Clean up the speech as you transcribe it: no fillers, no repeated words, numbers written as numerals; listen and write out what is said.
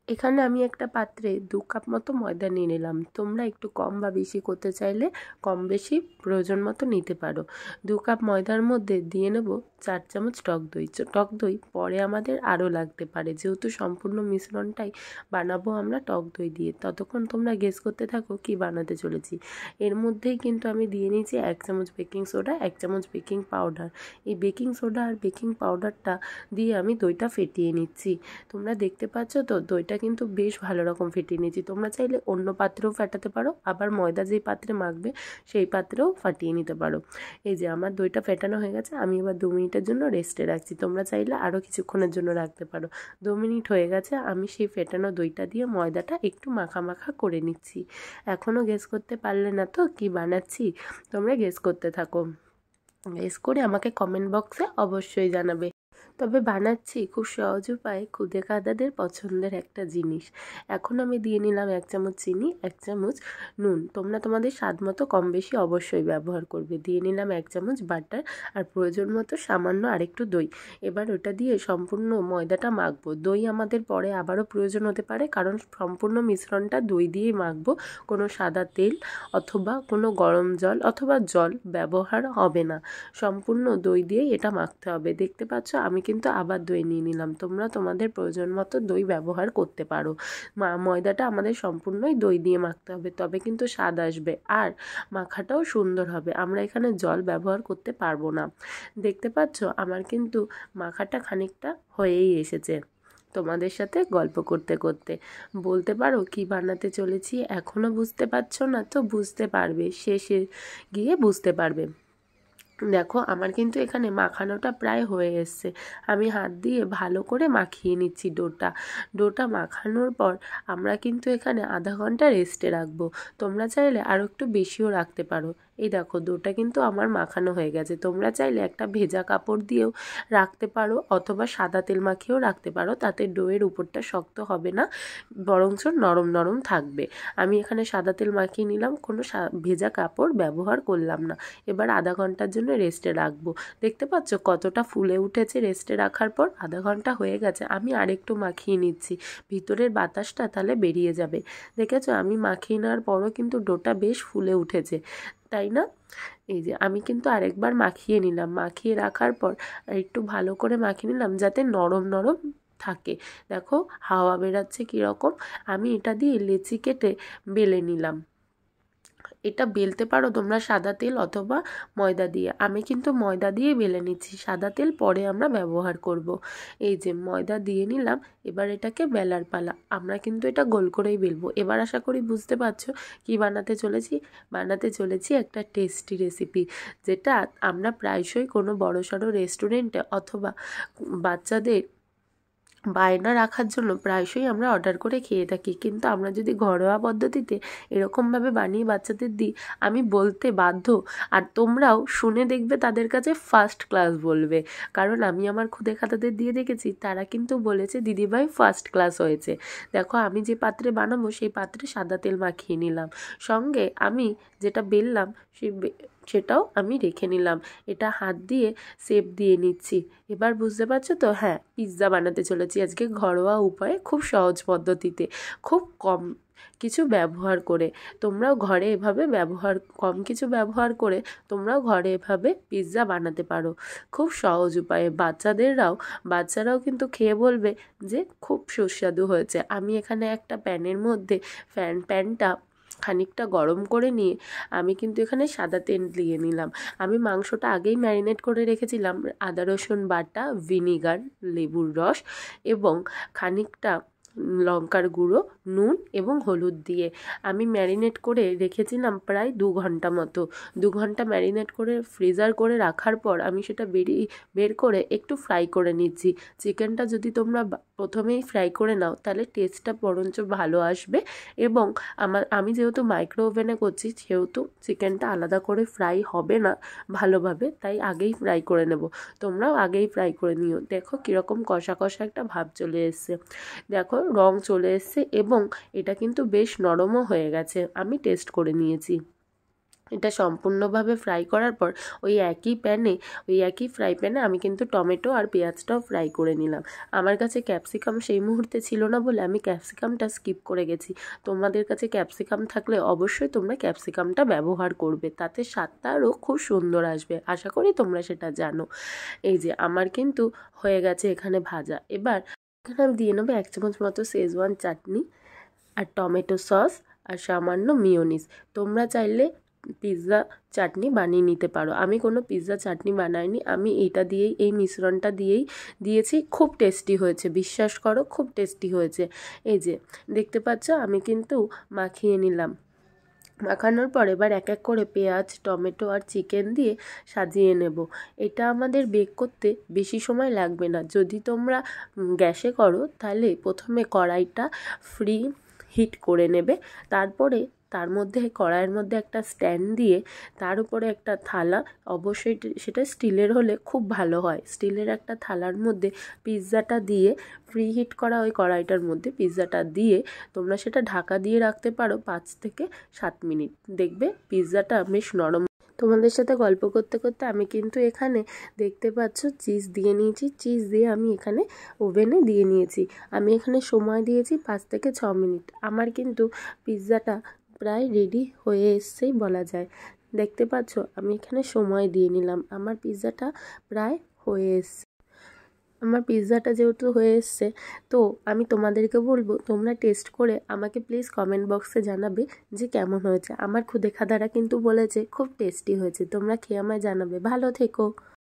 এখানে আমি একটা পাত্রে 2 কাপ মতো ময়দা নিয়ে নিলাম। তোমরা একটু কম বা বেশি করতে চাইলে কম বেশি প্রয়োজন মতো নিতে পারো। 2 কাপ ময়দার মধ্যে দিয়ে নেব 4 চামচ টক দই। টক দই পরে আমাদের আরও লাগতে পারে, যেহেতু সম্পূর্ণ মিশ্রণটাই বানাবো আমরা টক দই দিয়ে। ততক্ষণ তোমরা গেস করতে থাকো কি বানাতে চলেছি। এর মধ্যেই কিন্তু আমি দিয়ে নিয়েছি 1 চামচ বেকিং সোডা, 1 চামচ বেকিং পাউডার। এই বেকিং সোডা আর বেকিং পাউডারটা দিয়ে আমি দইটা ফেটিয়ে নিচ্ছি। তোমরা দেখতে পাচ্ছ তো দইটা কিন্তু বেশ ভালো রকম ফেটিয়ে নিয়েছি। তোমরা চাইলে অন্য পাত্রেও ফাটাতে পারো, আবার ময়দা যেই পাত্রে মাখবে সেই পাত্রেও ফাটিয়ে নিতে পারো। এই যে আমার দইটা ফেটানো হয়ে গেছে, আমি এবার 2 মিনিটের জন্য রেস্টে রাখছি। তোমরা চাইলে আরও কিছুক্ষণের জন্য রাখতে পারো। 2 মিনিট হয়ে গেছে, আমি সেই ফেটানো দইটা দিয়ে ময়দাটা একটু মাখা মাখা করে নিচ্ছি। এখনও গেস করতে পারলে না তো কি বানাচ্ছি? তোমরা গেস করতে থাকো। গেস করে আমাকে কমেন্ট বক্সে অবশ্যই জানাবে। তবে বানাচ্ছি খুব সহজ উপায়ে খুদে কাদাদের পছন্দের একটা জিনিস। এখন আমি দিয়ে নিলাম 1 চামচ চিনি, 1 চামচ নুন। তোমরা তোমাদের স্বাদ মতো কম বেশি অবশ্যই ব্যবহার করবে। দিয়ে নিলাম 1 চামচ বাটার, আর প্রয়োজন মতো সামান্য আরেকটু দই। এবার ওটা দিয়ে সম্পূর্ণ ময়দাটা মাখবো। দই আমাদের পরে আবারও প্রয়োজন হতে পারে, কারণ সম্পূর্ণ মিশ্রণটা দই দিয়েই মাখবো। কোনো সাদা তেল অথবা কোনো গরম জল অথবা জল ব্যবহার হবে না। সম্পূর্ণ দই দিয়েই এটা মাখতে হবে। দেখতে পাচ্ছ আমি কিন্তু আবার দই নিয়ে নিলাম। তোমরা তোমাদের প্রয়োজন মতো দই ব্যবহার করতে পারো। ময়দাটা আমাদের সম্পূর্ণই দই দিয়ে মাখতে হবে, তবে কিন্তু স্বাদ আসবে আর মাখাটাও সুন্দর হবে। আমরা এখানে জল ব্যবহার করতে পারবো না। দেখতে পাচ্ছ আমার কিন্তু মাখাটা খানিকটা হয়েই এসেছে। তোমাদের সাথে গল্প করতে করতে বলতে পারো কি বানাতে চলেছি। এখনও বুঝতে পারছো না তো বুঝতে পারবে, শেষে গিয়ে বুঝতে পারবে। দেখো আমার কিন্তু এখানে মাখানোটা প্রায় হয়ে এসছে। আমি হাত দিয়ে ভালো করে মাখিয়ে নিচ্ছি ডোটা মাখানোর পর আমরা কিন্তু এখানে আধা ঘন্টা রেস্টে রাখবো। তোমরা চাইলে আরও একটু বেশিও রাখতে পারো। এই দেখো ডোটা কিন্তু আমার মাখানো হয়ে গেছে। তোমরা চাইলে একটা ভেজা কাপড় দিয়েও রাখতে পারো অথবা সাদা তেল মাখিয়েও রাখতে পারো, তাতে ডোয়ের উপরটা শক্ত হবে না, বরঞ্চ নরম নরম থাকবে। আমি এখানে সাদা তেল মাখিয়ে নিলাম, কোনো ভেজা কাপড় ব্যবহার করলাম না। এবার আধা ঘন্টার জন্য রেস্টে রাখবো। দেখতে পাচ্ছ কতটা ফুলে উঠেছে রেস্টে রাখার পর। আধা ঘন্টা হয়ে গেছে, আমি আরেকটু মাখিয়ে নিচ্ছি, ভিতরের বাতাসটা তাহলে বেরিয়ে যাবে। দেখেছো আমি মাখিয়ে নেওয়ার পরও কিন্তু ডোটা বেশ ফুলে উঠেছে, তাই না? এই যে আমি কিন্তু আরেকবার মাখিয়ে নিলাম। মাখিয়ে রাখার পর একটু ভালো করে মাখিয়ে নিলাম যাতে নরম নরম থাকে। দেখো হাওয়া বেরাচ্ছে কীরকম। আমি এটা দিয়ে লেচি কেটে বেলে নিলাম। এটা বেলতে পারো তোমরা সাদা তেল অথবা ময়দা দিয়ে। আমি কিন্তু ময়দা দিয়ে বেলে নিচ্ছি, সাদা তেল পরে আমরা ব্যবহার করব। এই যে ময়দা দিয়ে নিলাম, এবার এটাকে বেলার পালা। আমরা কিন্তু এটা গোল করেই বেলবো। এবার আশা করি বুঝতে পারছো কি বানাতে চলেছি একটা টেস্টি রেসিপি, যেটা আমরা প্রায়শই কোনো বড়সড় রেস্টুরেন্টে অথবা বাচ্চাদের বায়না রাখার জন্য প্রায়শই আমরা অর্ডার করে খেয়ে থাকি। কিন্তু আমরা যদি ঘরোয়া পদ্ধতিতে এরকমভাবে বানিয়ে বাচ্চাদের দিই, আমি বলতে বাধ্য, আর তোমরাও শুনে দেখবে তাদের কাছে ফার্স্ট ক্লাস বলবে। কারণ আমি আমার খুদে খাতাদের দিয়ে দেখেছি, তারা কিন্তু বলেছে দিদিভাই ফার্স্ট ক্লাস হয়েছে। দেখো আমি যে পাত্রে বানাবো সেই পাত্রে সাদা তেল মাখিয়ে নিলাম, সঙ্গে আমি যেটা বেললাম সেটাও আমি রেখে নিলাম। এটা হাত দিয়ে শেপ দিয়ে নিচ্ছি। এবার বুঝতে পারছো তো? হ্যাঁ, পিৎজা বানাতে চলেছি আজকে ঘরোয়া উপায়ে, খুব সহজ পদ্ধতিতে, খুব কম কিছু ব্যবহার করে। তোমরাও ঘরে এভাবে কম কিছু ব্যবহার করে তোমরাও ঘরে এভাবে পিৎজা বানাতে পারো খুব সহজ উপায়ে। বাচ্চারাও কিন্তু খেয়ে বলবে যে খুব সুস্বাদু হয়েছে। আমি এখানে একটা প্যানের মধ্যে প্যানটা খানিকটা গরম করে নিয়ে আমি কিন্তু এখানে সাদা তেল দিয়ে নিলাম। আমি মাংসটা আগেই ম্যারিনেট করে রেখেছিলাম আদা রসুন বাটা, ভিনিগার, লেবুর রস এবং খানিকটা লঙ্কার গুঁড়ো, নুন এবং হলুদ দিয়ে আমি ম্যারিনেট করে রেখেছিলাম প্রায় 2 ঘন্টা মতো। 2 ঘন্টা ম্যারিনেট করে ফ্রিজার করে রাখার পর আমি সেটা বের করে একটু ফ্রাই করে নিচ্ছি। চিকেনটা যদি তোমরা প্রথমেই ফ্রাই করে নাও তাহলে টেস্টটা বরঞ্চ ভালো আসবে, এবং আমি যেহেতু মাইক্রো ওভেনে করছি সেহেতু চিকেনটা আলাদা করে ফ্রাই হবে না ভালোভাবে, তাই আগেই ফ্রাই করে নেব। তোমরাও আগেই ফ্রাই করে নিও। দেখো কীরকম কষা কষা একটা ভাব চলে এসছে, দেখো রং চলে এসছে এবং এটা কিন্তু বেশ নরমও হয়ে গেছে। আমি টেস্ট করে নিয়েছি। এটা সম্পূর্ণভাবে ফ্রাই করার পর ওই একই ফ্রাই প্যানে আমি কিন্তু টমেটো আর পেঁয়াজটাও ফ্রাই করে নিলাম। আমার কাছে ক্যাপসিকাম সেই মুহূর্তে ছিল না বলে আমি ক্যাপসিকামটা স্কিপ করে গেছি। তোমাদের কাছে ক্যাপসিকাম থাকলে অবশ্যই তোমরা ক্যাপসিকামটা ব্যবহার করবে, তাতে স্বাদটা আরও খুব সুন্দর আসবে। আশা করি তোমরা সেটা জানো। এই যে আমার কিন্তু হয়ে গেছে এখানে ভাজা। এবার এখানে আমি দিয়ে নেবো 1 চামচ মতো শেজওয়ান চাটনি আর টমেটো সস আর সামান্য মিওনিজ। তোমরা চাইলে পিৎজা চাটনি বানিয়ে নিতে পারো। আমি কোনো পিৎজা চাটনি বানাইনি, আমি এই মিশ্রণটা দিয়েই দিয়েছি। খুব টেস্টি হয়েছে, বিশ্বাস করো খুব টেস্টি হয়েছে। এই যে দেখতে পাচ্ছ আমি কিন্তু মাখিয়ে নিলাম। মাখানোর পর এবার এক এক করে পেঁয়াজ, টমেটো আর চিকেন দিয়ে সাজিয়ে নেব। এটা আমাদের বেক করতে বেশি সময় লাগবে না। যদি তোমরা গ্যাসে করো তাহলে প্রথমে কড়াইটা ফ্রি হিট করে নেবে, তারপরে তার মধ্যে কড়াইয়ের মধ্যে একটা স্ট্যান্ড দিয়ে তার উপরে একটা থালা, অবশ্যই সেটা স্টিলের হলে খুব ভালো হয়, স্টিলের একটা থালার মধ্যে পিৎজাটা দিয়ে ফ্রি হিট করা ওই কড়াইটার মধ্যে পিৎজাটা দিয়ে তোমরা সেটা ঢাকা দিয়ে রাখতে পারো 5 থেকে 7 মিনিট। দেখবে পিৎজাটা বেশ নরম। তোমাদের সাথে গল্প করতে করতে আমি কিন্তু এখানে দেখতে পাচ্ছ চিজ দিয়ে নিয়েছি। চিজ দিয়ে আমি এখানে ওভেনে দিয়ে নিয়েছি। আমি এখানে সময় দিয়েছি 5 থেকে 6 মিনিট। আমার কিন্তু পিৎজাটা প্রায় রেডি হয়ে এসছেই বলা যায়। দেখতে পাচ্ছ আমি এখানে সময় দিয়ে নিলাম। আমার পিৎজাটা প্রায় হয়ে এসছে। আমার পিৎজাটা যেহেতু হয়ে এসছে, তো আমি তোমাদেরকে বলবো তোমরা টেস্ট করে আমাকে প্লিজ কমেন্ট বক্সে জানাবে যে কেমন হয়েছে। আমার খুদে খাদারা কিন্তু বলেছে খুব টেস্টি হয়েছে। তোমরা খেয়ে আমায় জানাবে। ভালো থেকো।